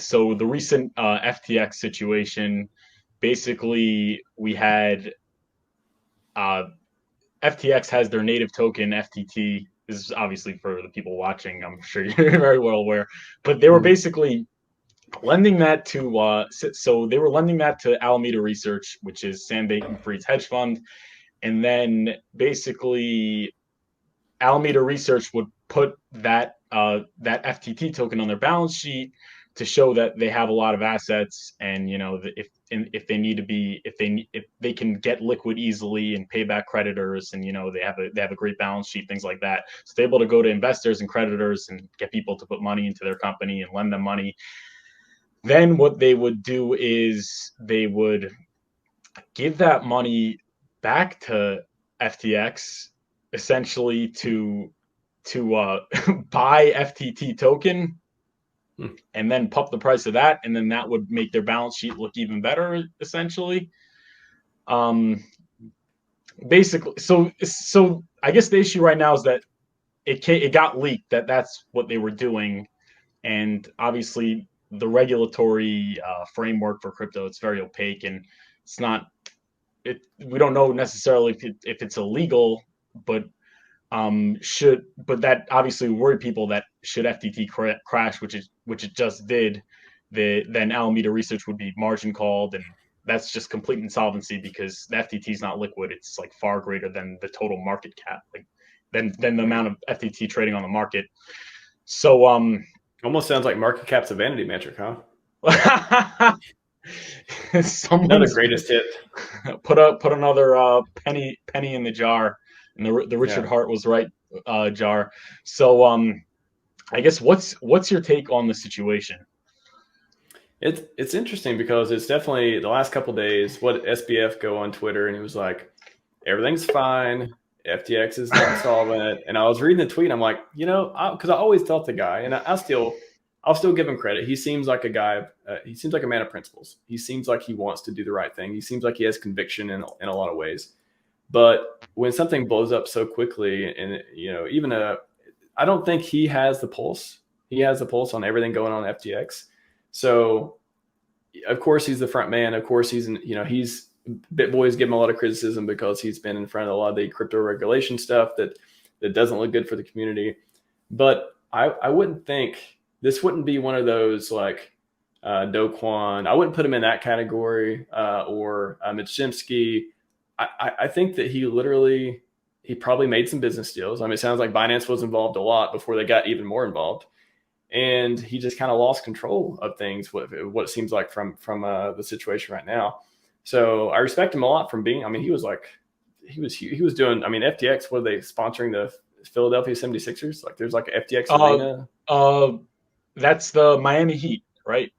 so the recent FTX situation, basically we had FTX has their native token FTT. This is obviously for the people watching. I'm sure you're very well aware, but they were Mhm. basically lending that to so they were lending that to Alameda Research, which is Sam Bankman-Fried's hedge fund, and then basically Alameda Research would put that FTT token on their balance sheet to show that they have a lot of assets, and if they need to be if they can get liquid easily and pay back creditors, and they have a great balance sheet, things like that. So they're able to go to investors and creditors and get people to put money into their company and lend them money. Then what they would do is they would give that money back to FTX, essentially to buy FTT token, Hmm. and then pump the price of that, and then that would make their balance sheet look even better, essentially. Um, Basically, so I guess the issue right now is that it got leaked that that's what they were doing, and obviously the regulatory framework for crypto, it's very opaque, and it's not it we don't know necessarily if it's illegal, but but that obviously worried people that should FTT crash, which it just did, then Alameda Research would be margin called, and that's just complete insolvency because the FTT is not liquid. It's like far greater than the total market cap, like than the amount of FTT trading on the market. So Almost sounds like market cap's a vanity metric, huh? Another someone's greatest hit. put another penny in the jar, and the Richard Yeah. Hart was right jar. So I guess what's your take on the situation? It's interesting because it's definitely the last couple of days. What SBF go on Twitter and it was like, everything's fine. FTX is not solvent. And I was reading the tweet. And I'm like, because I always thought the guy, and I'll still give him credit. He seems like a guy. He seems like a man of principles. He seems like he wants to do the right thing. He seems like he has conviction in a lot of ways. But when something blows up so quickly, and I don't think he has the pulse. He has the pulse on everything going on at FTX. So, of course, he's the front man. Of course, he's BitBoys give him a lot of criticism because he's been in front of a lot of the crypto regulation stuff that doesn't look good for the community. But I wouldn't think this wouldn't be one of those like Do Kwon. I wouldn't put him in that category or Mitchimsky. I think that he probably made some business deals. I mean, it sounds like Binance was involved a lot before they got even more involved. And he just kind of lost control of things. What it seems like from the situation right now. So I respect him a lot from being. I mean, he was doing. I mean, FTX. What are they sponsoring the Philadelphia 76ers? Like, there's like an FTX arena. That's the Miami Heat, right?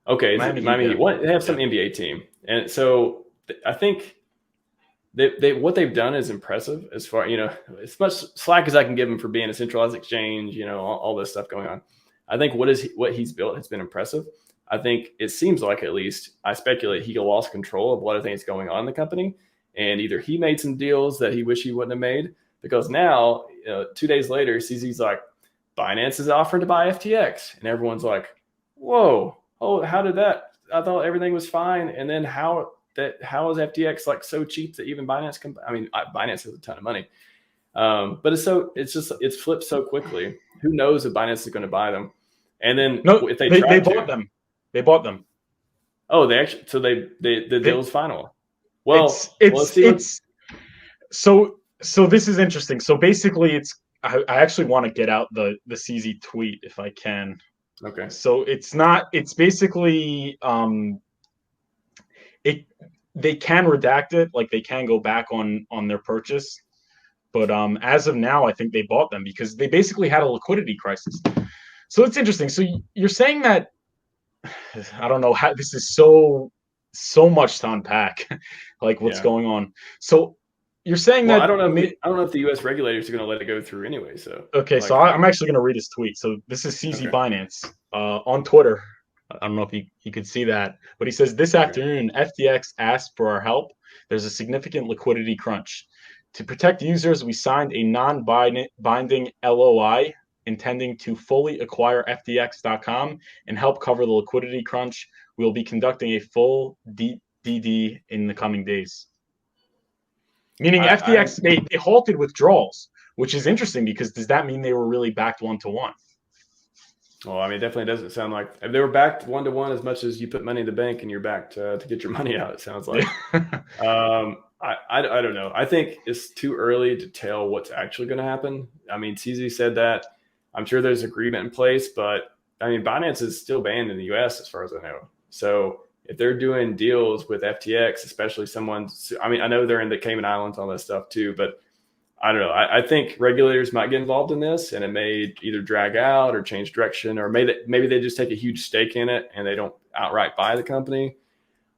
Okay, is it Miami Heat? What, they have some NBA team, and so I think they what they've done is impressive. As far as much slack as I can give them for being a centralized exchange, all this stuff going on. I think what he's built has been impressive. I think it seems like, at least I speculate, he lost control of what I think is going on in the company, and either he made some deals that he wish he wouldn't have made, because now 2 days later, CZ's like, Binance is offering to buy FTX, and everyone's like, whoa, oh, how did that? I thought everything was fine, and then how is FTX like so cheap that even Binance can? I mean, Binance has a ton of money, but it's flipped so quickly. Who knows if Binance is going to buy them? And then if they bought them. They bought them. Oh, the deal's final. Well, so this is interesting. So basically, I actually want to get out the CZ tweet if I can. Okay. So it's basically they can redact it, like they can go back on their purchase, but as of now, I think they bought them because they basically had a liquidity crisis. So it's interesting. So you're saying that, I don't know how, this is so much to unpack, like what's going on. So you're saying that I don't know if the U.S. regulators are going to let it go through anyway. So okay, so I'm actually going to read his tweet. So this is CZ Binance on Twitter. I don't know if you could see that, but he says, this afternoon, FTX asked for our help. There's a significant liquidity crunch. To protect users, we signed a non-binding LOI intending to fully acquire FTX.com and help cover the liquidity crunch. We'll be conducting a full DD in the coming days. Meaning FTX, they halted withdrawals, which is interesting because does that mean they were really backed 1-to-1? Well, I mean, it definitely doesn't sound like if they were backed 1-to-1 as much as you put money in the bank and you're backed to get your money out. It sounds like. I don't know. I think it's too early to tell what's actually going to happen. I mean, CZ said that. I'm sure there's agreement in place, but I mean, Binance is still banned in the U.S. as far as I know. So if they're doing deals with FTX, especially someone's, I mean, I know they're in the Cayman Islands, all that stuff too, but I don't know. I think regulators might get involved in this, and it may either drag out or change direction, or maybe they just take a huge stake in it and they don't outright buy the company.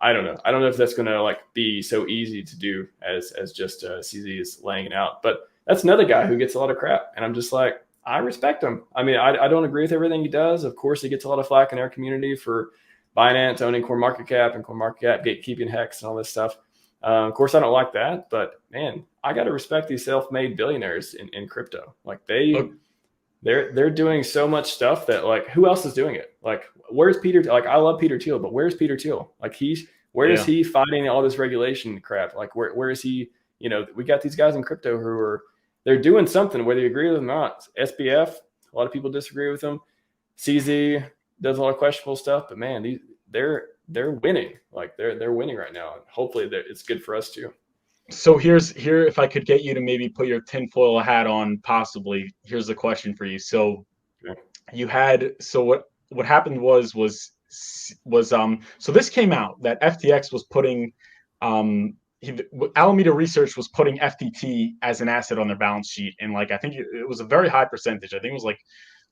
I don't know. I don't know if that's going to like be so easy to do as just CZ is laying it out. But that's another guy who gets a lot of crap, and I'm just like, I respect him. I mean, I don't agree with everything he does. Of course, he gets a lot of flack in our community for Binance owning CoinMarketCap and CoinMarketCap gatekeeping Hex and all this stuff. Of course, I don't like that, but man, I got to respect these self-made billionaires in crypto. Like they're doing so much stuff that like, who else is doing it? Like, where's Peter? Like, I love Peter Thiel, but where's Peter Thiel? Like where is he fighting all this regulation crap? Like, where is he? You know, we got these guys in crypto who they're doing something, whether you agree with them or not. SBF, a lot of people disagree with them. CZ does a lot of questionable stuff, but man, they're winning. Like they're winning right now. Hopefully it's good for us too. So here, if I could get you to maybe put your tinfoil hat on, possibly, here's the question for you. So you had, so what happened was so this came out that FTX was putting, Alameda Research was putting FTT as an asset on their balance sheet. And like, I think it was a very high percentage. I think it was like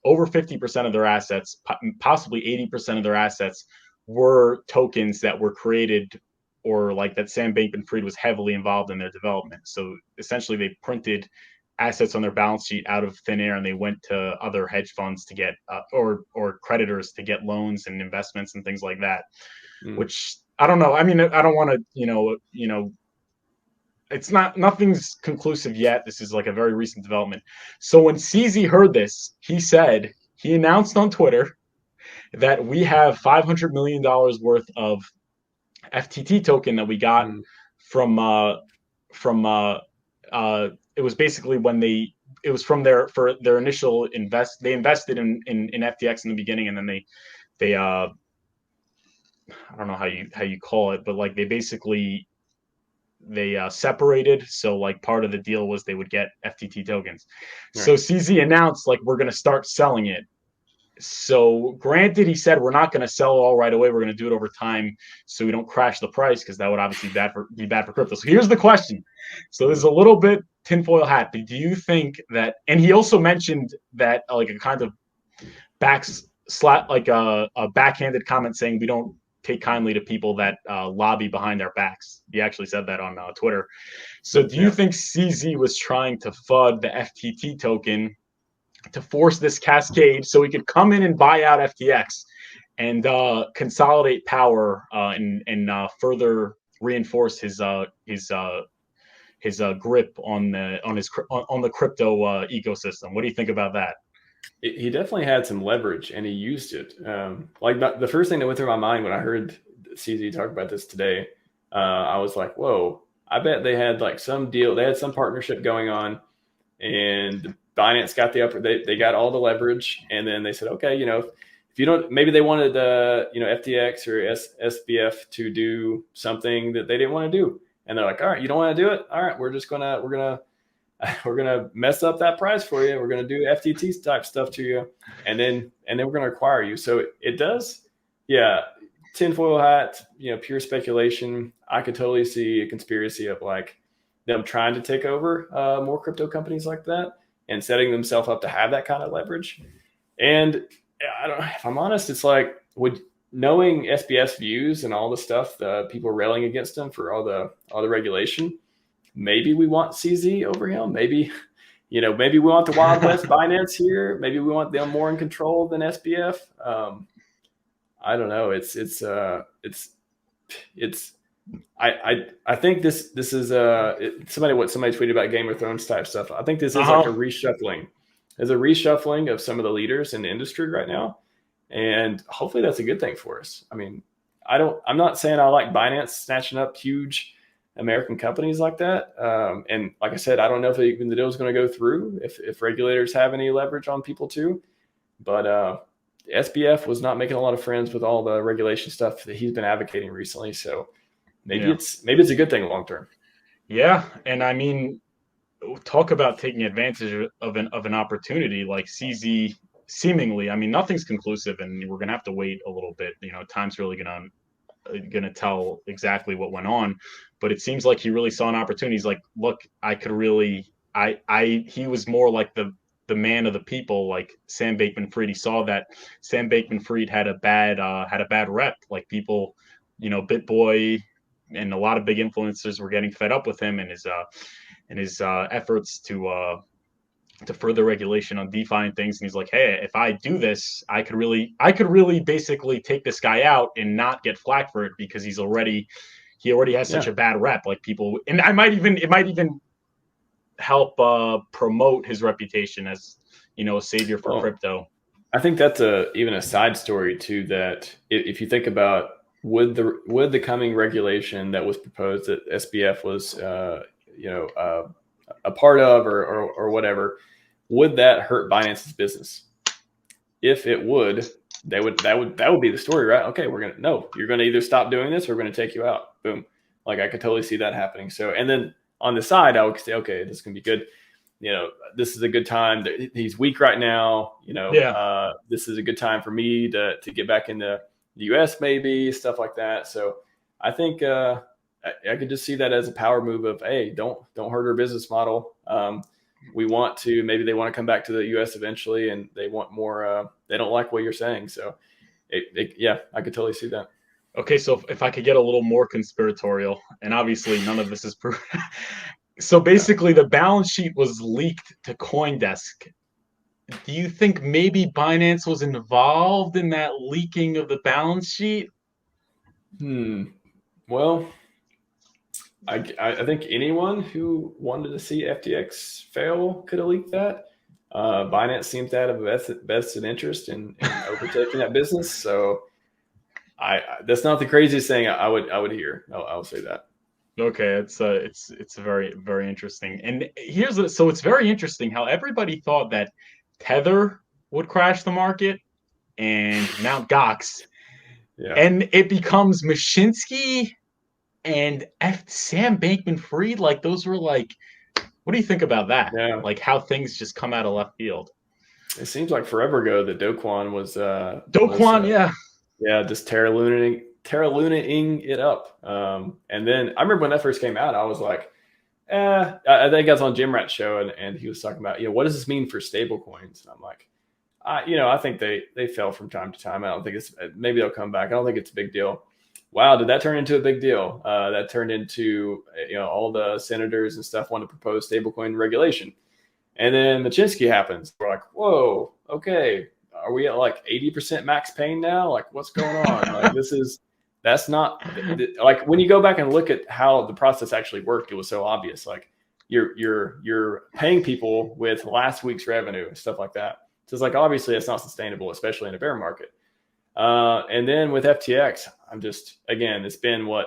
over 50% of their assets, possibly 80% of their assets were tokens that were created, or like that Sam Bankman-Fried was heavily involved in their development. So essentially they printed assets on their balance sheet out of thin air, and they went to other hedge funds to get or creditors to get loans and investments and things like that. Which I don't know. I mean, I don't want to, it's nothing's conclusive yet. This is like a very recent development. So when CZ heard this, he announced on Twitter that we have $500 million worth of FTT token that we got from it was basically when it was from for their initial they invested in FTX in the beginning, and then they I don't know how you call it, but like they basically separated. So like part of the deal was they would get FTT tokens. Right. So CZ announced like we're going to start selling it. So granted, he said we're not going to sell all right away. We're going to do it over time so we don't crash the price, because that would obviously be bad for crypto. So here's the question. So there's a little bit tinfoil hat. But do you think that? And he also mentioned that like a kind of a backhanded comment saying we don't take kindly to people that lobby behind their backs. He actually said that on Twitter. So do you think CZ was trying to FUD the FTT token to force this cascade so he could come in and buy out FTX and consolidate power and further reinforce his grip on the crypto ecosystem? What do you think about that? He definitely had some leverage, and he used it. Like the first thing that went through my mind when I heard CZ talk about this today, I was like, "Whoa! I bet they had like some deal. They had some partnership going on, and Binance got they got all the leverage, and then they said, okay, if you don't, maybe they wanted FTX or SBF to do something that they didn't want to do, and they're like, all right, you don't want to do it, all right, we're gonna mess up that price for you. We're gonna do FTT type stuff to you, and then we're gonna acquire you. So it does, tinfoil hat, pure speculation. I could totally see a conspiracy of like them trying to take over more crypto companies like that, and setting themselves up to have that kind of leverage. And I don't know, if I'm honest, it's like, knowing SBS's views and all the stuff, the people railing against him for all the regulation, maybe we want CZ over him. Maybe we want the Wild West Binance here. Maybe we want them more in control than SBF. I don't know. I think this is somebody tweeted about Game of Thrones type stuff. I think this is like a reshuffling reshuffling of some of the leaders in the industry right now. And hopefully that's a good thing for us. I mean, I'm not saying I like Binance snatching up huge American companies like that. And like I said, I don't know if even the deal is going to go through, if regulators have any leverage on people too. But SBF was not making a lot of friends with all the regulation stuff that he's been advocating recently. So maybe it's a good thing long term. Yeah, and I mean, talk about taking advantage of an opportunity like CZ. Seemingly, I mean, nothing's conclusive, and we're gonna have to wait a little bit. Time's really gonna tell exactly what went on, but it seems like he really saw an opportunity. He's like, look, I could really, he was more like the man of the people, like Sam Bankman-Fried. He saw that Sam Bankman-Fried had a bad rep, like people, BitBoy and a lot of big influencers were getting fed up with him and his efforts to further regulation on DeFi and things. And he's like, hey, if I do this, I could really basically take this guy out and not get flack for it because he already has such a bad rep. Like people, and it might even help promote his reputation as, a savior for crypto. I think that's even a side story too, that if you think about would the coming regulation that was proposed that SBF was a part of or whatever, would that hurt Binance's business? If it would, that would be the story, right? Okay, you're gonna either stop doing this or we're gonna take you out. Boom. Like I could totally see that happening. So, and then on the side, I would say, okay, this can be good. This is a good time. He's weak right now. This is a good time for me to get back into the U.S. maybe, stuff like that. So I think I could just see that as a power move of, hey, don't hurt our business model. Maybe they want to come back to the U.S. eventually, and they want more. They don't like what you're saying. So I could totally see that. Okay, so if I could get a little more conspiratorial, and obviously none of this is proven. So basically, the balance sheet was leaked to CoinDesk. Do you think maybe Binance was involved in that leaking of the balance sheet? Well, I think anyone who wanted to see FTX fail could have leaked that. Binance seems to have a vested interest in overtaking that business. So that's not the craziest thing I would hear. I'll say that. Okay, it's very, very interesting. And so it's very interesting how everybody thought that Tether would crash the market and Mt. Gox. Yeah. And it becomes Mashinsky and Sam Bankman-Fried. Like those were like, what do you think about that? Yeah. Like how things just come out of left field. It seems like forever ago that Do Kwon was just Terra Lunaing it up. And then I remember when that first came out, I was like, I think I was on Jim Rat's show and he was talking about, what does this mean for stable coins? And I'm like, I think they fell from time to time. I don't think maybe they'll come back. I don't think it's a big deal. Wow, did that turn into a big deal? That turned into, all the senators and stuff want to propose stablecoin regulation. And then Mashinsky happens. We're like, whoa, okay. Are we at like 80% max pain now? Like what's going on? Like that's not like when you go back and look at how the process actually worked, it was so obvious. Like you're paying people with last week's revenue and stuff like that. So it's like, obviously it's not sustainable, especially in a bear market. And then with FTX, it's been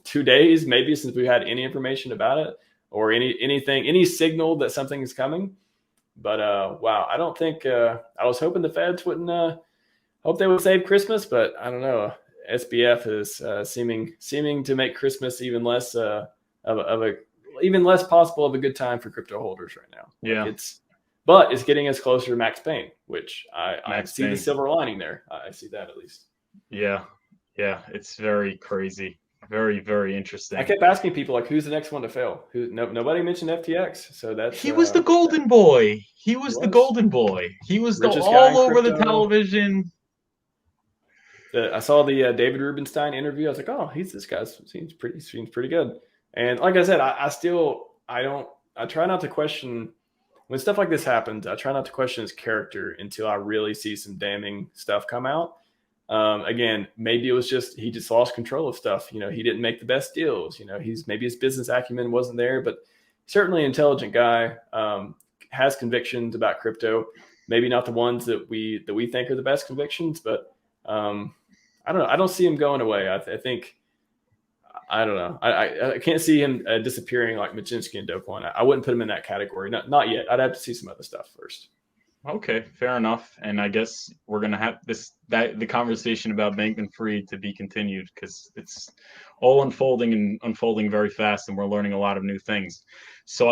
2 days maybe since we had any information about it or any signal that something is coming. But wow, I don't think I was hoping the Feds wouldn't hope they would save Christmas, but I don't know. SBF is seeming to make Christmas even less even less possible of a good time for crypto holders right now. Yeah, but it's getting us closer to max pain, which I see the silver lining there. I see that at least. Yeah, it's very crazy. Very, very interesting. I kept asking people like, "Who's the next one to fail?" Nobody mentioned FTX, so that's he was the golden boy. He was the golden boy. He was all over the television. I saw the David Rubenstein interview. I was like, "Oh, this guy seems pretty good." And like I said, I try not to question when stuff like this happens. I try not to question his character until I really see some damning stuff come out. Again, maybe it was he just lost control of stuff. He didn't make the best deals. Maybe his business acumen wasn't there, but certainly an intelligent guy. has convictions about crypto. Maybe not the ones that we think are the best convictions, but I don't know. I don't see him going away. I think I don't know. I can't see him disappearing like Machinsky and Do Kwon. I wouldn't put him in that category. Not yet. I'd have to see some other stuff first. Okay, fair enough. And I guess we're gonna have the conversation about Bankman-Fried to be continued, because it's all unfolding very fast, and we're learning a lot of new things. So